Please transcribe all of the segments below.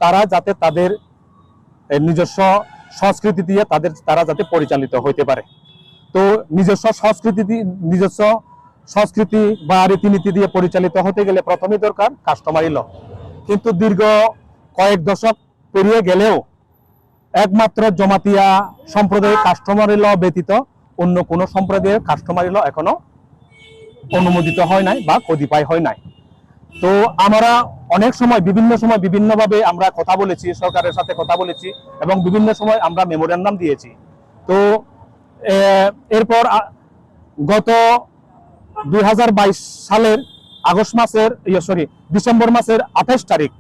তারা যাতে তাদের নিজস্ব সংস্কৃতি দিয়ে তারা যাতে পরিচালিত হইতে পারে। তো নিজস্ব সংস্কৃতি বা রীতিনীতি দিয়ে পরিচালিত হতে গেলে প্রথমেই দরকার কাস্টমারি ল। কিন্তু দীর্ঘ কয়েক দশক পেরিয়ে গেলেও একমাত্র জমাতিয়া সম্প্রদায়ের কাস্টমারি ল ব্যতীত অন্য কোনো সম্প্রদায়ের কাস্টমারি ল এখনো অনুমোদিত হয় নাই বা কতিপয় হয় নাই। তো আমরা অনেক সময় বিভিন্নভাবে আমরা কথা বলেছি, সরকারের সাথে কথা বলেছি এবং বিভিন্ন সময় আমরা মেমোরেন্ডাম দিয়েছি। তো এরপর গত 2022 সালের ডিসেম্বর মাসের 28 তারিখ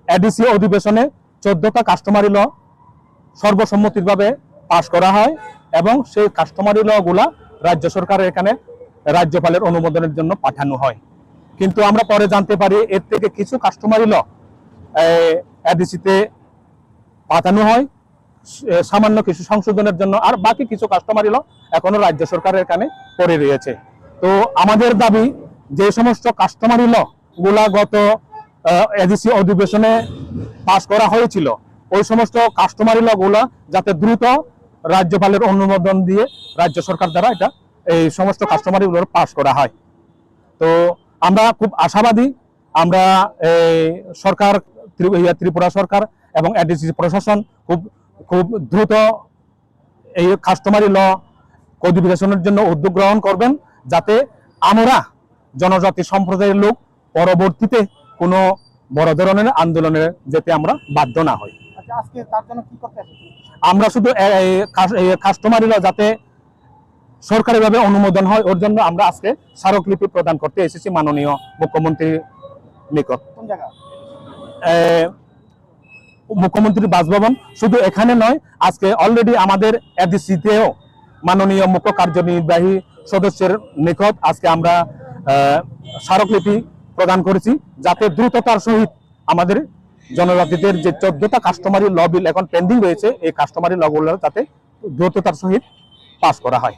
এডিসি অধিবেশনে 14টা কাস্টমারি ল সর্বসম্মতিভাবে পাশ করা হয় এবং সেই কাস্টমারি ল গুলা রাজ্য সরকারের এখানে রাজ্যপালের অনুমোদনের জন্য পাঠানো হয়। কিন্তু আমরা পরে জানতে পারি এর থেকে কিছু কাস্টমারি ল এডিসিতে পাঠানো হয় সামান্য কিছু সংশোধনের জন্য, আর বাকি কিছু কাস্টমারি ল এখনো রাজ্য সরকারের এখানে পড়ে রয়েছে। তো আমাদের দাবি যে সমস্ত কাস্টমারি ল গুলা গত এডিসি অধিবেশনে পাশ করা হয়েছিল ওই সমস্ত কাস্টমারি ল গুলা যাতে দ্রুত রাজ্যপালের অনুমোদন দিয়ে রাজ্য সরকার দ্বারা এই সমস্ত কাস্টমারি গুলো পাশ করা হয়। তো আমরা খুব আশাবাদী, আমরা সরকার ত্রিপুরা সরকার এবং এডিসি প্রশাসন খুব দ্রুত এই কাস্টমারি ল কডিফিকেশনের জন্য উদ্যোগ গ্রহণ করবেন, যাতে আমরা জনজাতি সম্প্রদায়ের লোক পরবর্তীতে কোনো বড় ধরনের আন্দোলনে যেতে আমরা বাধ্য না হই। আজকে তার জন্য কি করতে আসছে? আমরা শুধু কাস্টমারি ল যাতে সরকারিভাবে অনুমোদন হয় ওর জন্য আমরা আজকে স্মারকলিপি প্রদান করতে এসেছি মাননীয় মুখ্যমন্ত্রীর নিকট। কোন জায়গা? মুখ্যমন্ত্রীর বাসভবন। শুধু এখানে নয়, আজকে অলরেডি আমাদের এডিসিতেও মাননীয় মুখ্য কার্যনির্বাহী সদস্যের নিকট আজকে আমরা স্মারকলিপি প্রদান করেছি, যাতে দ্রুততার সহিত আমাদের জনজাতিদের যে 14টা কাস্টমারি ল বিল এখন পেন্ডিং রয়েছে এই কাস্টমারি ল গুলো যাতে দ্রুততার সহিত পাস করা হয়।